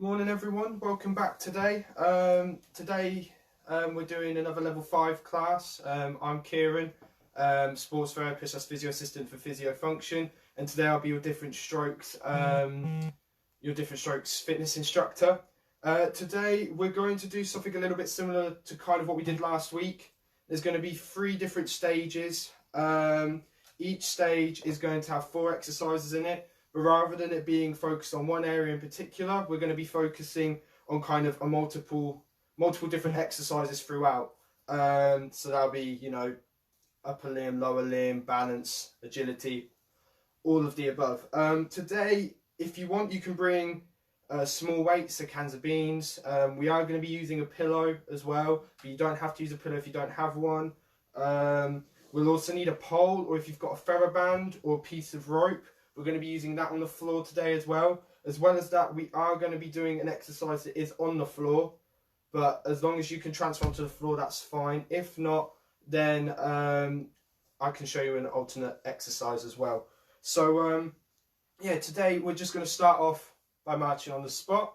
Morning everyone, welcome back today. We're doing another level 5 class. I'm Kieran, sports therapist, as physio assistant for physio function, and today I'll be your different strokes fitness instructor. Today we're going to do something a little bit similar to kind of what we did last week. There's going to be 3 different stages. Each stage is going to have 4 exercises in it. But rather than it being focused on one area in particular, we're going to be focusing on kind of a multiple different exercises throughout. So that'll be, upper limb, lower limb, balance, agility, all of the above. Today, if you want, you can bring small weights, so cans of beans. We are going to be using a pillow as well, but you don't have to use a pillow if you don't have one. We'll also need a pole, or if you've got a TheraBand or a piece of rope. We're going to be using that on the floor today as well. As well as that, we are going to be doing an exercise that is on the floor. But as long as you can transfer onto the floor, that's fine. If not, then I can show you an alternate exercise as well. So, today we're just going to start off by marching on the spot.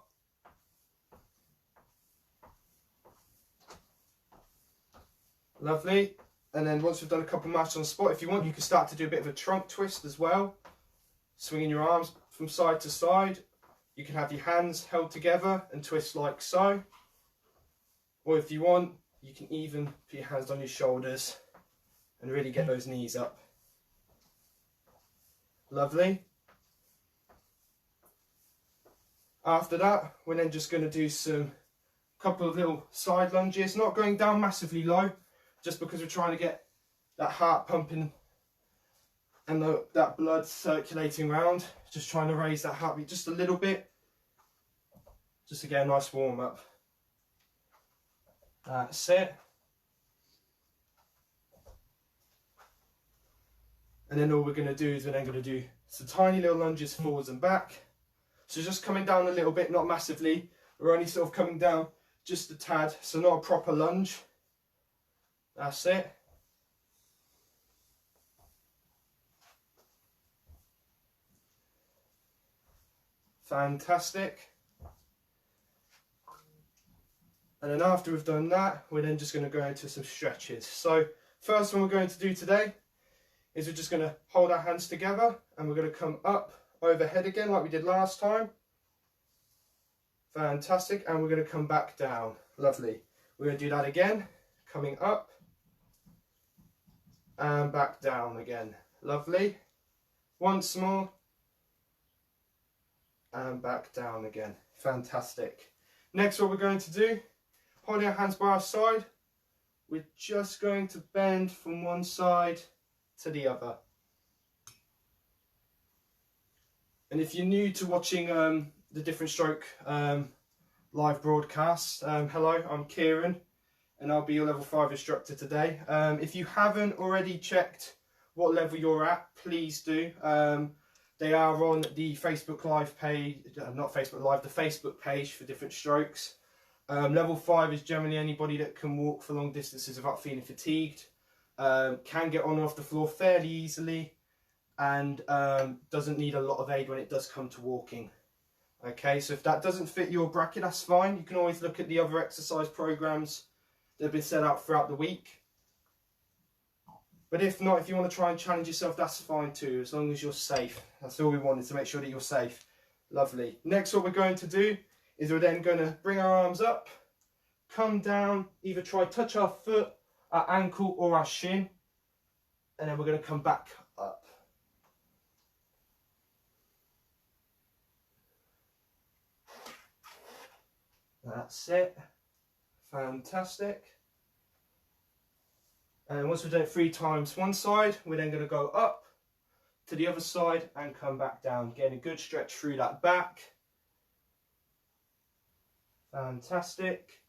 Lovely. And then once we've done a couple marches on the spot, if you want, you can start to do a bit of a trunk twist as well. Swinging your arms from side to side. You can have your hands held together and twist like so. Or if you want, you can even put your hands on your shoulders and really get those knees up. Lovely. After that, we're then just going to do some couple of little side lunges, not going down massively low, just because we're trying to get that heart pumping and that blood circulating around. Just trying to raise that heartbeat just a little bit, just to get a nice warm up. That's it. And then all we're going to do is we're then going to do some tiny little lunges forwards and back. So just coming down a little bit, not massively. We're only sort of coming down just a tad, so not a proper lunge. That's it. Fantastic. And then after we've done that, we're then just going to go into some stretches. So first one we're going to do today is we're just going to hold our hands together and we're going to come up overhead again like we did last time. Fantastic. And we're going to come back down. Lovely. We're going to do that again, coming up and back down again. Lovely. Once more. And back down again. Fantastic. Next, what we're going to do, holding our hands by our side, we're just going to bend from one side to the other. And if you're new to watching the Different Stroke live broadcast, hello, I'm Kieran and I'll be your level 5 instructor today. If you haven't already checked what level you're at, please do. They are on the Facebook Live page, not Facebook Live, the Facebook page for Different Strokes. Level 5 is generally anybody that can walk for long distances without feeling fatigued, can get on and off the floor fairly easily, and doesn't need a lot of aid when it does come to walking. Okay, so if that doesn't fit your bracket, that's fine. You can always look at the other exercise programs that have been set out throughout the week. But if not, if you want to try and challenge yourself, that's fine too, as long as you're safe. That's all we want, is to make sure that you're safe. Lovely. Next, what we're going to do is we're then going to bring our arms up, come down, either try touch our foot, our ankle or our shin, and then we're going to come back up. That's it. Fantastic. And once we've done it 3 times one side, we're then going to go up to the other side and come back down. Getting a good stretch through that back. Fantastic.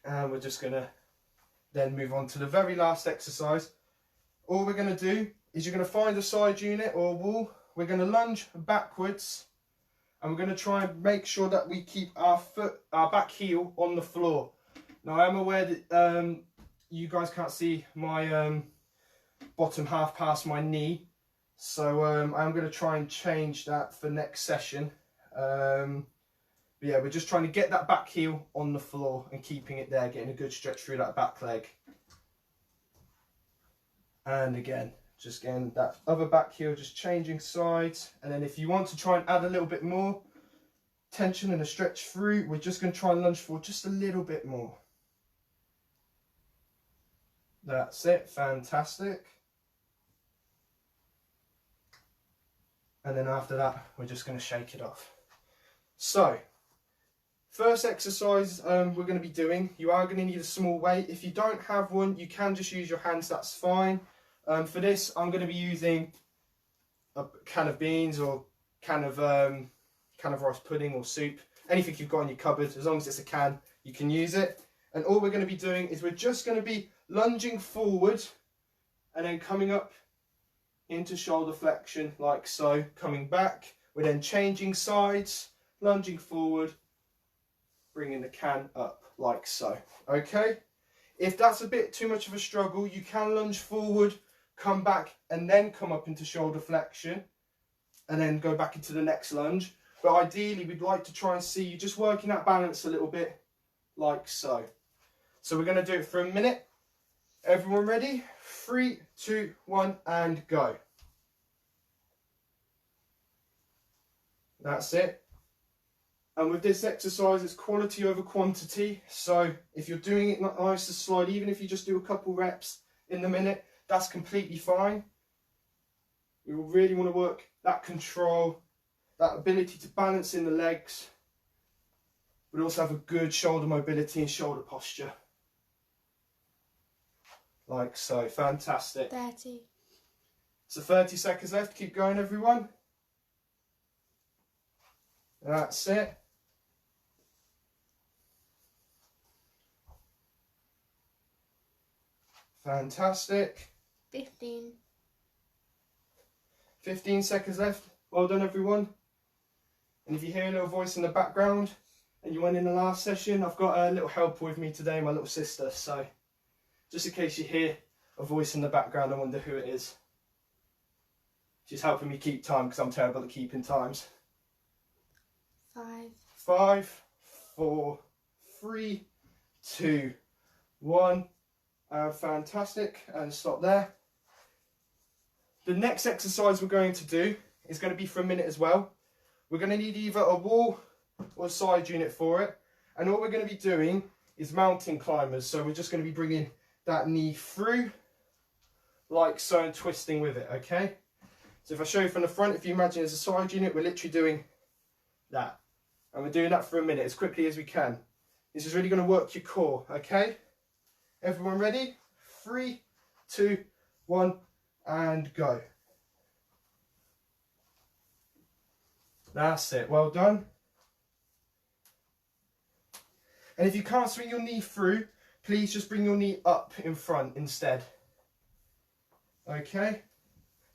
And we're just going to then move on to the very last exercise. All we're going to do is you're going to find a side unit or a wall. We're going to lunge backwards. And we're going to try and make sure that we keep our back heel on the floor. Now I am aware that you guys can't see my bottom half past my knee, So I'm going to try and change that for next session. But yeah, we're just trying to get that back heel on the floor and keeping it there, getting a good stretch through that back leg. And again, just getting that other back heel, just changing sides. And then if you want to try and add a little bit more tension and a stretch through, we're just going to try and lunge forward just a little bit more. That's it, fantastic. And then after that, we're just going to shake it off. So, first exercise we're going to be doing, you are going to need a small weight. If you don't have one, you can just use your hands, that's fine. For this, I'm going to be using a can of beans or can of rice pudding or soup. Anything you've got in your cupboard, as long as it's a can, you can use it. And all we're going to be doing is we're just going to be lunging forward and then coming up into shoulder flexion like so, coming back. We're then changing sides, lunging forward, bringing the can up like so. Okay? If that's a bit too much of a struggle, you can lunge forward, come back, and then come up into shoulder flexion, and then go back into the next lunge. But ideally, we'd like to try and see you just working that balance a little bit, like so. So we're going to do it for a minute. Everyone ready? 3, 2, 1, and go. That's it. And with this exercise, it's quality over quantity. So if you're doing it nice and slide, even if you just do a couple reps in the minute, that's completely fine. We really want to work that control, that ability to balance in the legs, but also have a good shoulder mobility and shoulder posture. Like so, fantastic. 30. So 30 seconds left, keep going everyone. That's it. Fantastic. 15. 15 seconds left. Well done everyone. And if you hear a little voice in the background and you went in the last session, I've got a little helper with me today, my little sister. So just in case you hear a voice in the background, I wonder who it is. She's helping me keep time because I'm terrible at keeping times. 5. 5, 4, 3, 2, 1. Fantastic. And stop there. The next exercise we're going to do is going to be for a minute as well. We're going to need either a wall or a side unit for it. And all we're going to be doing is mountain climbers. So we're just going to be bringing that knee through like so and twisting with it, okay? So if I show you from the front, if you imagine as a side unit, we're literally doing that. And we're doing that for a minute as quickly as we can. This is really going to work your core, okay? Everyone ready? 3, 2, 1, and go. That's it, well done. And if you can't swing your knee through, please just bring your knee up in front instead. Okay?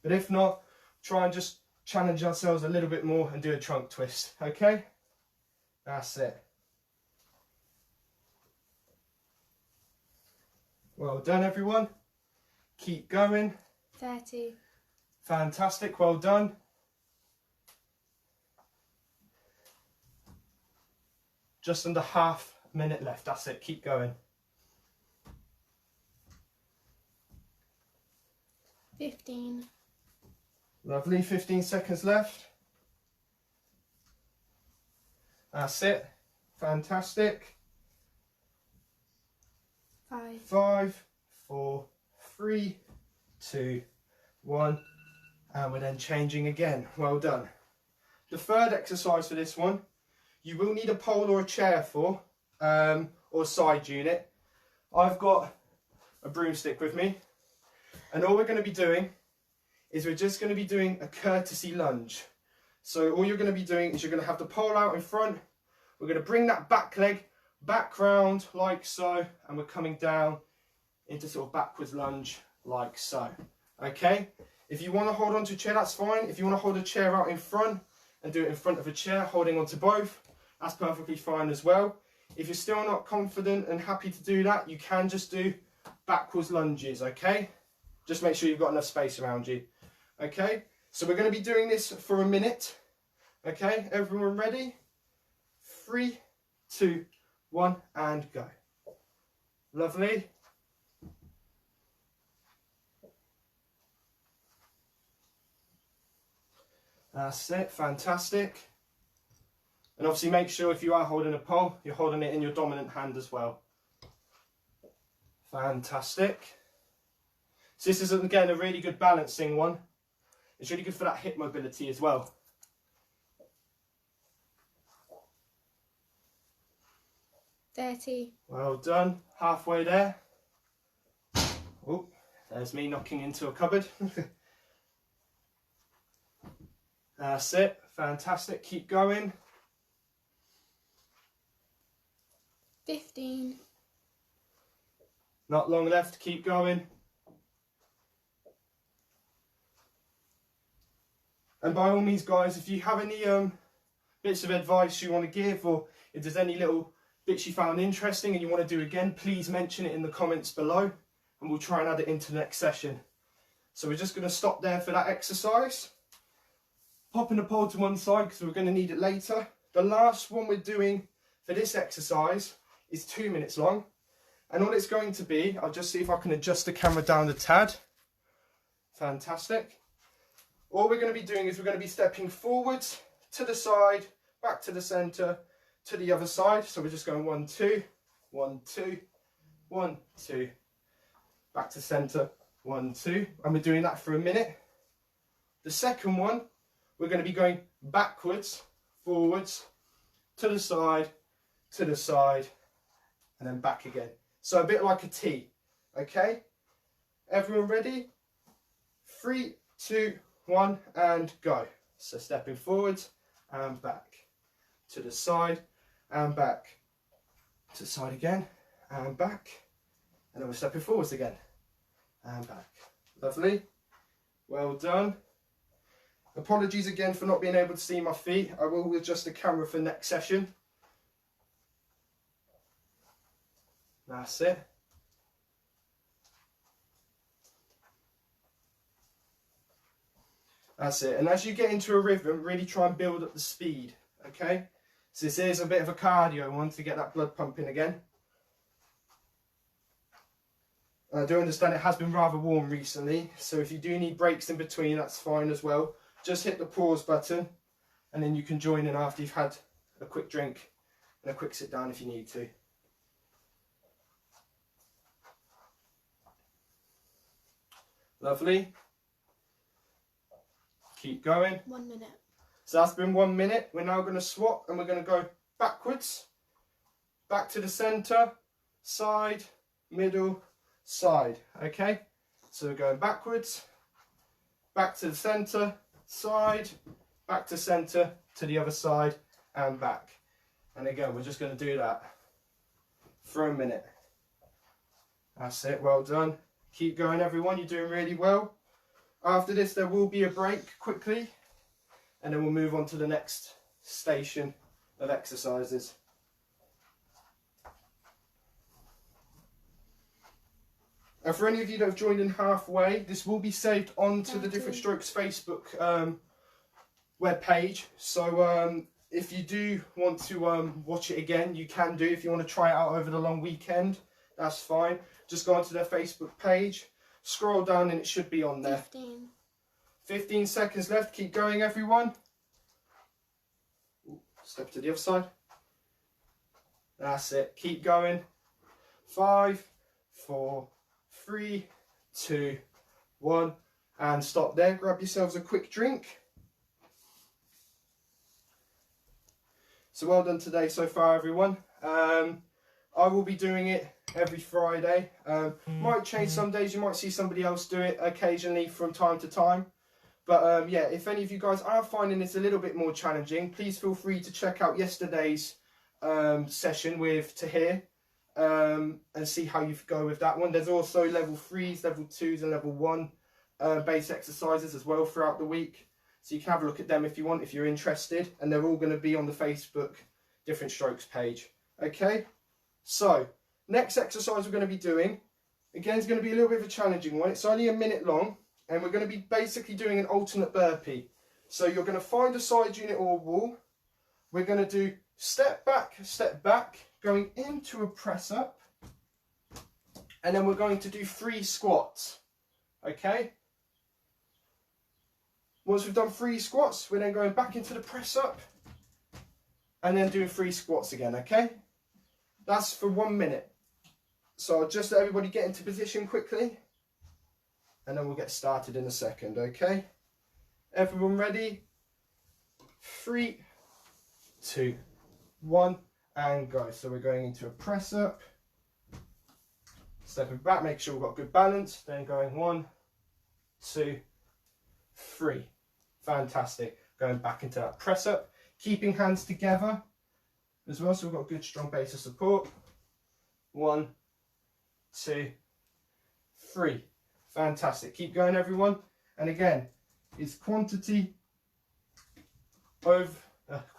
But if not, try and just challenge ourselves a little bit more and do a trunk twist. Okay? That's it. Well done, everyone. Keep going. 30. Fantastic, well done. Just under half a minute left. That's it, keep going. 15. Lovely, 15 seconds left. That's it. Fantastic. 5. 5, 4, 3, 2, 1. And we're then changing again. Well done. The third exercise for this one, you will need a pole or a chair for, or a side unit. I've got a broomstick with me. And all we're going to be doing is we're just going to be doing a courtesy lunge. So all you're going to be doing is you're going to have the pole out in front. We're going to bring that back leg back round like so. And we're coming down into sort of backwards lunge like so. Okay? If you want to hold on to a chair, that's fine. If you want to hold a chair out in front and do it in front of a chair, holding on to both, that's perfectly fine as well. If you're still not confident and happy to do that, you can just do backwards lunges, okay? Just make sure you've got enough space around you. Okay, So we're going to be doing this for a minute. Okay, everyone ready? 3, 2, 1, and go. Lovely. That's it, fantastic. And obviously make sure if you are holding a pole, you're holding it in your dominant hand as well. Fantastic. So this is, again, a really good balancing one. It's really good for that hip mobility as well. Well done, halfway there. Oh, there's me knocking into a cupboard. That's it, fantastic, keep going. 15. Not long left, keep going. And by all means guys, if you have any bits of advice you want to give, or if there's any little bits you found interesting and you want to do again, please mention it in the comments below and we'll try and add it into the next session. So we're just going to stop there for that exercise. Popping the pole to one side because we're going to need it later. The last one we're doing for this exercise is 2 minutes long. And all it's going to be, I'll just see if I can adjust the camera down a tad. Fantastic. All we're going to be doing is we're going to be stepping forwards, to the side, back to the centre, to the other side. So we're just going 1, 2, 1, 2, 1, 2, back to centre, 1, 2. And we're doing that for a minute. The second one, we're going to be going backwards, forwards, to the side, and then back again. So a bit like a T, okay? Everyone ready? 3, 2, 1, and go. So stepping forwards and back, to the side and back, to the side again and back, and then we're stepping forwards again and back. Lovely, well done. Apologies again for not being able to see my feet. I will adjust the camera for next session. That's it. That's it. And as you get into a rhythm, really try and build up the speed, okay? So this is a bit of a cardio one to get that blood pumping again. I do understand it has been rather warm recently, so if you do need breaks in between, that's fine as well. Just hit the pause button and then you can join in after you've had a quick drink and a quick sit down if you need to. Lovely. Keep going. 1 minute. So that's been 1 minute. We're now going to swap and we're going to go backwards, back to the centre, side, middle, side. Okay? So we're going backwards, back to the centre, side, back to centre, to the other side and back. And again, we're just going to do that for a minute. That's it, well done. Keep going everyone, you're doing really well. After this there will be a break quickly and then we'll move on to the next station of exercises. And for any of you that have joined in halfway, this will be saved onto the Different Strokes Facebook web page. So if you do want to watch it again, you can do. If you want to try it out over the long weekend, that's fine. Just go onto their Facebook page, scroll down and it should be on there. 15 seconds left. Keep going everyone. Step to the other side. That's it. Keep going. 5, 4, 3, 2, 1, and stop there. Grab yourselves a quick drink. So well done today so far everyone. I will be doing it every Friday. Might change some days, you might see somebody else do it occasionally from time to time. But yeah, if any of you guys are finding this a little bit more challenging, please feel free to check out yesterday's session with Tahir and see how you go with that one. There's also level 3s, level 2s and level 1 base exercises as well throughout the week. So you can have a look at them if you want, if you're interested. And they're all going to be on the Facebook Different Strokes page. Okay, so next exercise we're going to be doing, again, is going to be a little bit of a challenging one. It's only a minute long and we're going to be basically doing an alternate burpee. So you're going to find a side unit or a wall. We're going to do step back, going into a press up, and then we're going to do 3 squats. Okay? Once we've done 3 squats, we're then going back into the press up, and then doing 3 squats again, okay? That's for 1 minute. So I'll just let everybody get into position quickly, and then we'll get started in a second, okay? Everyone ready? 3, 2, 1, and go. So we're going into a press up, stepping back, make sure we've got good balance, then going 1, 2, 3. Fantastic. Going back into that press up, keeping hands together as well, so we've got a good strong base of support. 1, 2, 3. Fantastic. Keep going, everyone. And again, it's quantity over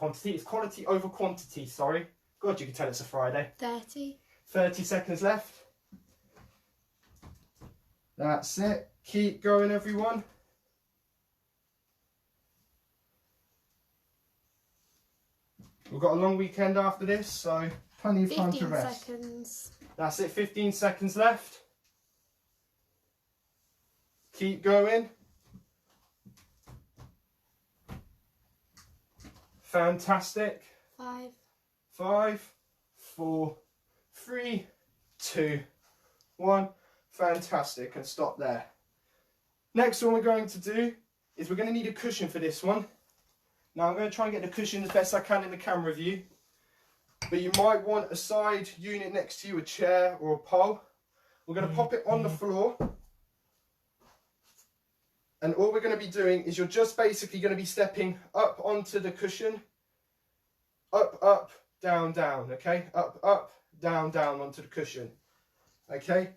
it's quality over quantity, sorry. God, you can tell it's a Friday. 30. 30 seconds left. That's it. Keep going, everyone. We've got a long weekend after this, so plenty of time to rest. 15 seconds. That's it, 15 seconds left. Keep going. Fantastic. 5. 5, 4, 3, 2, 1. Fantastic, and stop there. Next one we're going to do is we're going to need a cushion for this one. Now I'm going to try and get the cushion as best I can in the camera view, but you might want a side unit next to you, a chair or a pole. We're going to pop it on the floor, and all we're going to be doing is you're just basically going to be stepping up onto the cushion, up, down, okay? Up, down onto the cushion, okay?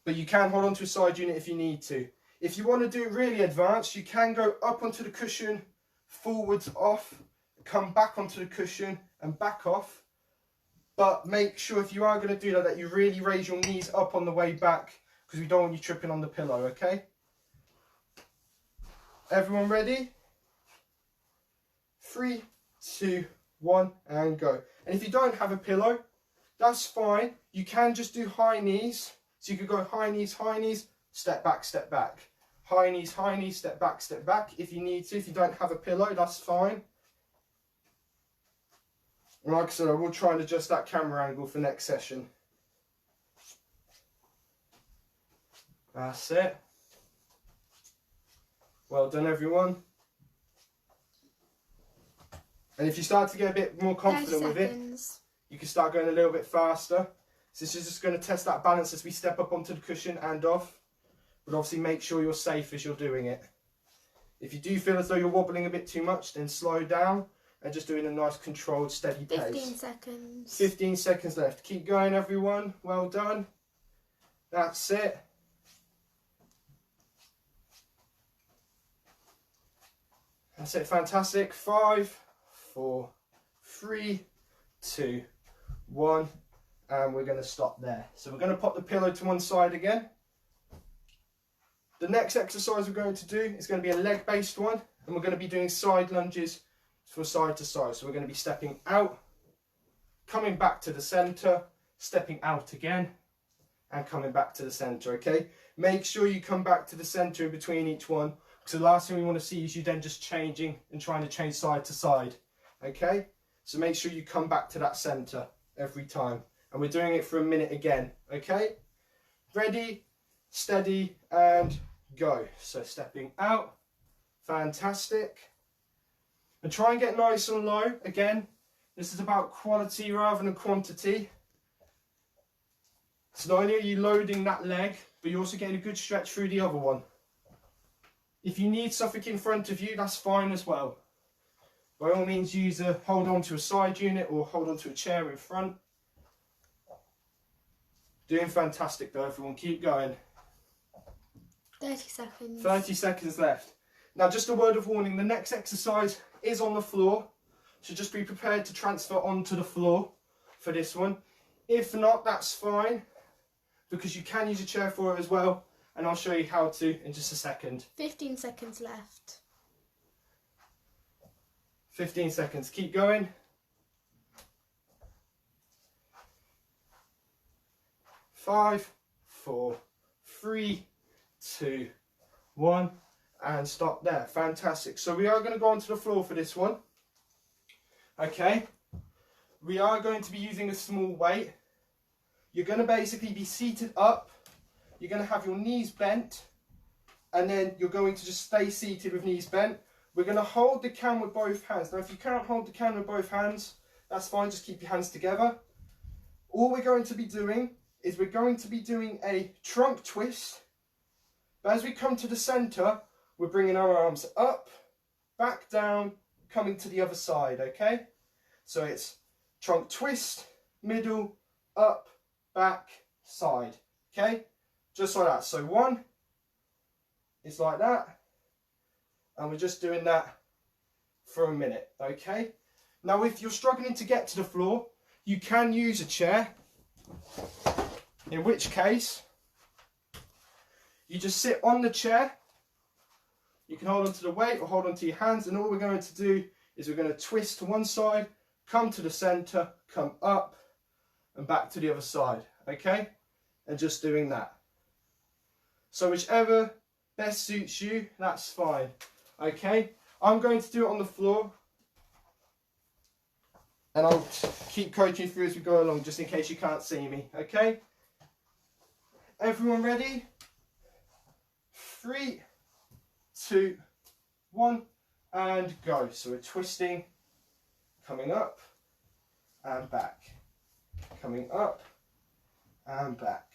But you can hold on to a side unit if you need to. If you want to do really advanced, you can go up onto the cushion, forwards off, come back onto the cushion and back off. But make sure if you are going to do that you really raise your knees up on the way back, because we don't want you tripping on the pillow, okay? Everyone ready? 3, 2, 1, and go. And if you don't have a pillow, that's fine. You can just do high knees. So you could go high knees, step back, high knees, step back if you need to. If you don't have a pillow, that's fine. And like I said, I will try and adjust that camera angle for next session. That's it. Well done, everyone. And if you start to get a bit more confident with it, you can start going a little bit faster. So this is just going to test that balance as we step up onto the cushion and off. But obviously make sure you're safe as you're doing it. If you do feel as though you're wobbling a bit too much, then slow down and just doing a nice controlled, steady pace. 15 seconds. 15 seconds left. Keep going, everyone. Well done. That's it. That's it. Fantastic. 5, 4, 3, 2, 1. And we're going to stop there. So we're going to pop the pillow to one side again. The next exercise we're going to do is going to be a leg-based one, and we're going to be doing side lunges from side to side. So we're going to be stepping out, coming back to the centre, stepping out again, and coming back to the centre, okay? Make sure you come back to the centre in between each one, because the last thing we want to see is you then just changing and trying to change side to side, okay? So make sure you come back to that centre every time. And we're doing it for a minute again, okay? Ready, steady, and go. So stepping out, fantastic. And try and get nice and low. Again, this is about quality rather than quantity. So not only are you loading that leg, but you're also getting a good stretch through the other one. If you need something in front of you, that's fine as well. By all means, hold on to a side unit or hold on to a chair in front. Doing fantastic though, everyone. Keep going. 30 seconds. 30 seconds left. Now, just a word of warning, the next exercise is on the floor. So just be prepared to transfer onto the floor for this one. If not, that's fine, because you can use a chair for it as well. and I'll show you how to in just a second. 15 seconds left. 15 seconds, keep going. 5, 4, 3, 2, 1, and stop there. Fantastic. So we are going to go onto the floor for this one. Okay. We are going to be using a small weight. You're going to basically be seated up. You're going to have your knees bent, and then you're going to just stay seated with knees bent. We're going to hold the can with both hands. Now, if you can't hold the can with both hands, that's fine. Just keep your hands together. All we're going to be doing is we're going to be doing a trunk twist. But as we come to the centre, we're bringing our arms up, back down, coming to the other side, okay? So it's trunk twist, middle, up, back, side, okay? Just like that. So one is like that. And we're just doing that for a minute, okay? Now, if you're struggling to get to the floor, you can use a chair. In which case, you just sit on the chair. You can hold onto the weight or hold onto your hands, and all we're going to do is we're going to twist to one side, come to the centre, come up, and back to the other side, okay? And just doing that. So whichever best suits you, that's fine, okay? I'm going to do it on the floor, and I'll keep coaching you through as we go along, just in case you can't see me, okay? Everyone ready? 3, 2, 1, and go. So we're twisting, coming up, and back. Coming up, and back.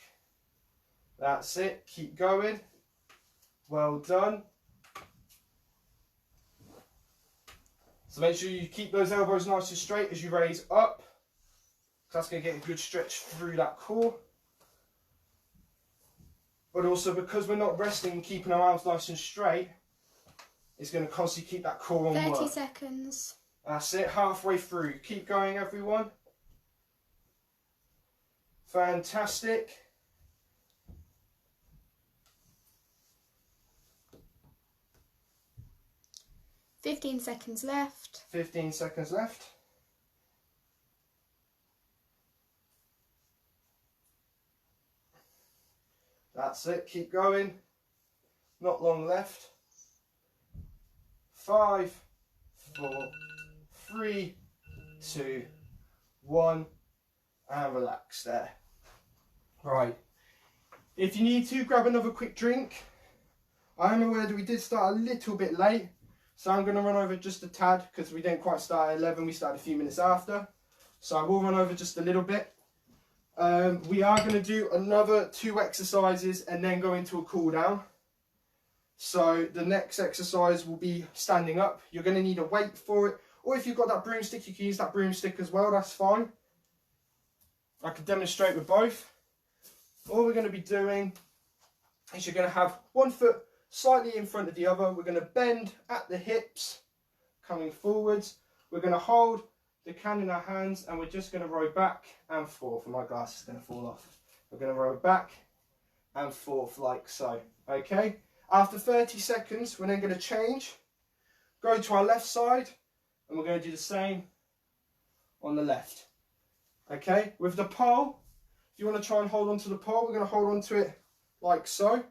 That's it. Keep going. Well done. So make sure you keep those elbows nice and straight as you raise up. That's going to get a good stretch through that core. But also, because we're not resting and keeping our arms nice and straight, it's going to constantly keep that core on 30 work. seconds. That's it, halfway through. Keep going, everyone. Fantastic. $15 seconds left. 15 seconds left. That's it, keep going. Not long left. 5, 4, 3, 2, 1, and relax there. Right. If you need to, grab another quick drink. I am aware that we did start a little bit late, so I'm going to run over just a tad because we didn't quite start at 11, we started a few minutes after. So I will run over just a little bit. We are going to do another 2 exercises and then go into a cool down. So the next exercise will be standing up. You're going to need a weight for it, or if you've got that broomstick, you can use that broomstick as well, that's fine. I can demonstrate with both. All we're going to be doing is you're going to have one foot slightly in front of the other. We're going to bend at the hips, coming forwards. We're going to hold the can in our hands, and we're just going to row back and forth. And my glass is going to fall off. We're going to row back and forth like so. Okay. After 30 seconds, we're then going to change, go to our left side, and we're going to do the same on the left. Okay. With the pole, if you want to try and hold on to the pole, we're going to hold on to it like so.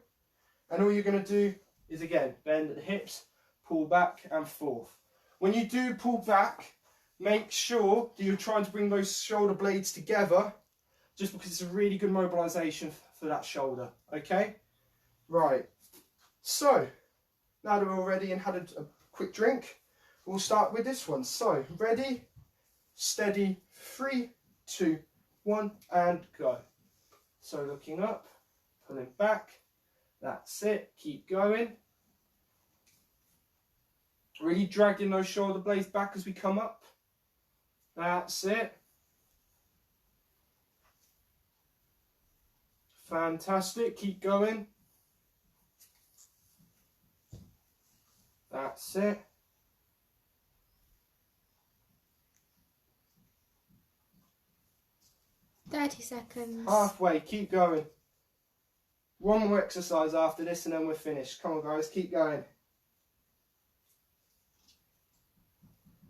And all you're going to do is, again, bend at the hips, pull back and forth. When you do pull back, make sure that you're trying to bring those shoulder blades together, just because it's a really good mobilisation for that shoulder, okay? Right, so now that we're all ready and had a quick drink, we'll start with this one. So, ready, steady, 3, 2, 1, and go. So looking up, pulling back, that's it, keep going. Really dragging those shoulder blades back as we come up. That's it. Fantastic, keep going. That's it. $30 seconds. Halfway, keep going. One more exercise after this and then we're finished. Come on guys, keep going.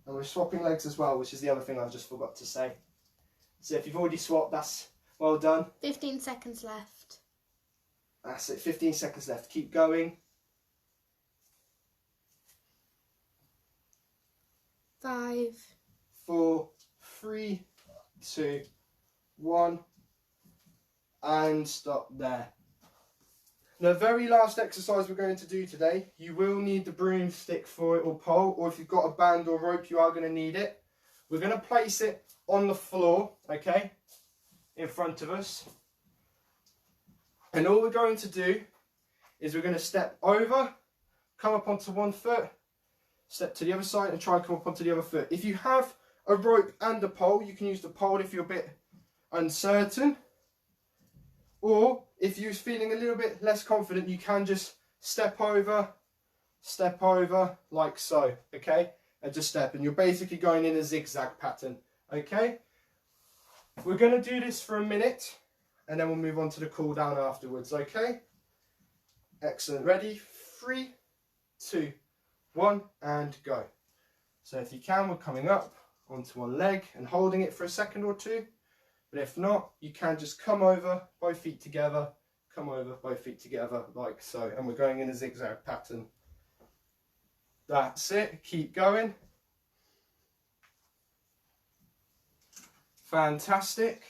And we're swapping legs as well, which is the other thing I just forgot to say. So if you've already swapped, that's well done. 15 seconds left. That's it, 15 seconds left. Keep going. 5, 4, 3, 2, 1. And stop there. The very last exercise we're going to do today, you will need the broomstick for it or pole, or if you've got a band or rope, you are going to need it. We're going to place it on the floor, okay, in front of us. And all we're going to do is we're going to step over, come up onto one foot, step to the other side and try and come up onto the other foot. If you have a rope and a pole, you can use the pole if you're a bit uncertain. Or if you're feeling a little bit less confident, you can just step over like so, okay? And just step, and you're basically going in a zigzag pattern, okay? We're going to do this for a minute, and then we'll move on to the cool down afterwards, okay? Excellent. Ready? 3, 2, 1, and go. So if you can, we're coming up onto one leg and holding it for a second or two. But if not, you can just come over, both feet together, come over, both feet together, like so. And we're going in a zigzag pattern. That's it. Keep going. Fantastic.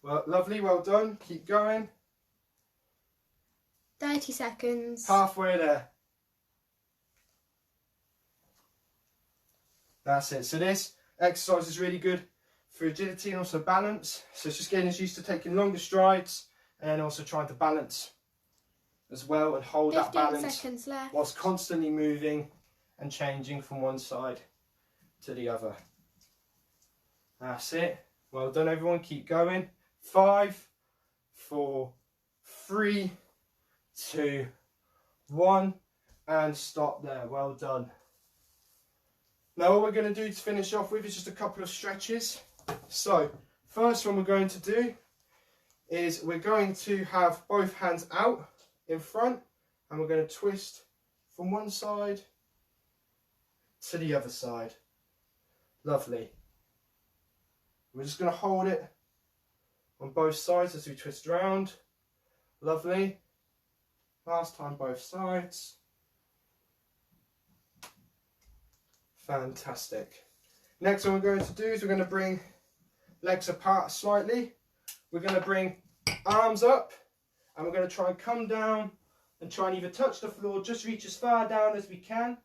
Well, lovely, well done. Keep going. 30 seconds. Halfway there. That's it. So this exercise is really good for agility and also balance. So it's just getting us used to taking longer strides and also trying to balance as well and hold that 15 balance seconds left. whilst constantly moving and changing from one side to the other. That's it. Well done everyone. Keep going. 5, 4, 3, 2, 1 and stop there. Well done. Now what we're going to do to finish off with is just a couple of stretches. So first one we're going to do is we're going to have both hands out in front and we're going to twist from one side to the other side. Lovely. We're just going to hold it on both sides as we twist around. Lovely. Last time both sides. Fantastic. Next one we're going to do is we're going to bring legs apart slightly. We're going to bring arms up and we're going to try and come down and try and either touch the floor, just reach as far down as we can.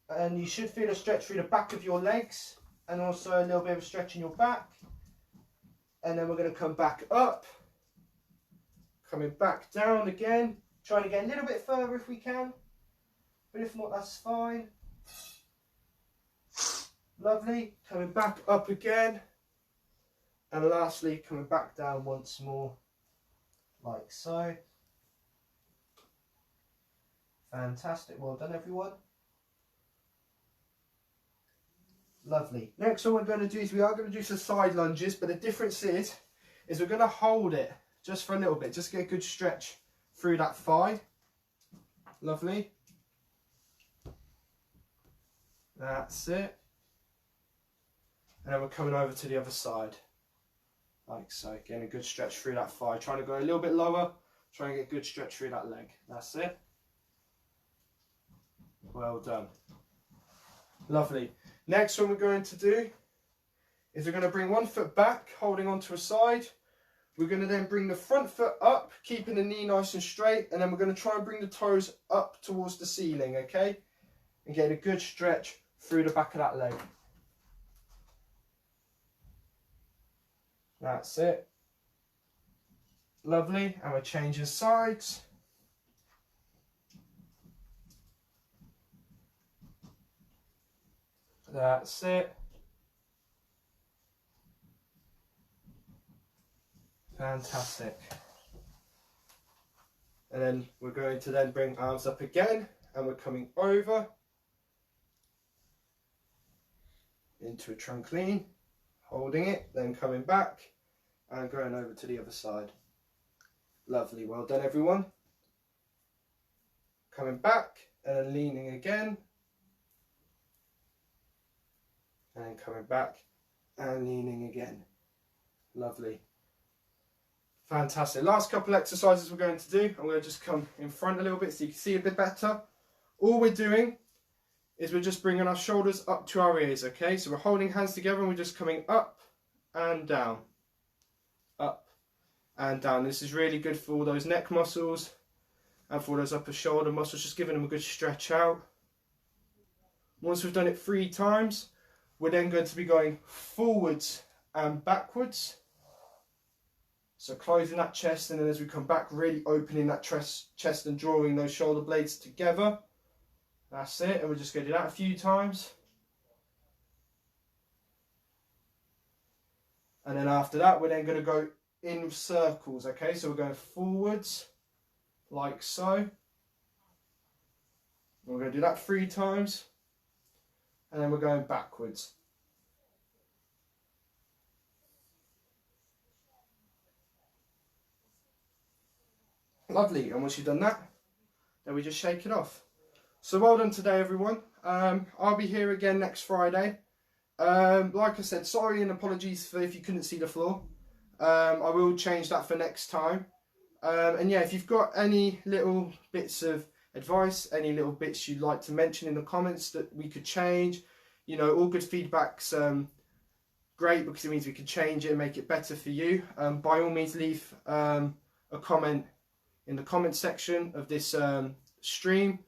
And you should feel a stretch through the back of your legs and also a little bit of a stretch in your back. And then we're going to come back up, coming back down again, trying to get a little bit further if we can, but if not, that's fine. Lovely. Coming back up again. And lastly, coming back down once more, like so. Fantastic. Well done, everyone. Lovely. Next one we're going to do is we are going to do some side lunges, but the difference is we're going to hold it just for a little bit, just get a good stretch through that thigh. Lovely. That's it. And then we're coming over to the other side, like so. Getting a good stretch through that thigh. Trying to go a little bit lower, trying to get a good stretch through that leg. That's it. Well done. Lovely. Next one we're going to do is we're going to bring one foot back, holding onto a side. We're going to then bring the front foot up, keeping the knee nice and straight, and then we're going to try and bring the toes up towards the ceiling, okay? And get a good stretch through the back of that leg. That's it. Lovely. And we're changing sides. That's it. Fantastic. And then we're going to then bring arms up again and we're coming over into a trunk lean, Holding it, then coming back and going over to the other side. Lovely, well done everyone. Coming back and then leaning again. And then coming back and leaning again. Lovely. Fantastic. Last couple exercises we're going to do. I'm going to just come in front a little bit so you can see a bit better. All we're doing is we're just bringing our shoulders up to our ears, okay? So we're holding hands together and we're just coming up and down. Up and down. This is really good for all those neck muscles and for those upper shoulder muscles, just giving them a good stretch out. Once we've done it 3 times, we're then going to be going forwards and backwards. So closing that chest, and then as we come back, really opening that chest and drawing those shoulder blades together. That's it, and we're just going to do that a few times. And then after that, we're then going to go in circles, okay? So we're going forwards, like so. And we're going to do that 3 times. And then we're going backwards. Lovely, and once you've done that, then we just shake it off. So well done today, everyone. I'll be here again next Friday. Like I said, sorry and apologies for if you couldn't see the floor. I will change that for next time. And yeah, if you've got any little bits of advice, any little bits you'd like to mention in the comments that we could change, you know, all good feedback's great, because it means we can change it and make it better for you. By all means, leave a comment in the comment section of this stream.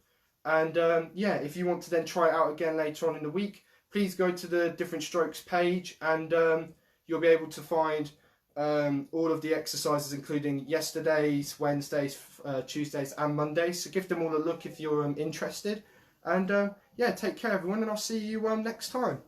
And yeah, if you want to then try it out again later on in the week, please go to the Different Strokes page, and you'll be able to find all of the exercises, including yesterday's, Wednesdays, Tuesdays and Mondays. So give them all a look if you're interested. And yeah, take care everyone, and I'll see you next time.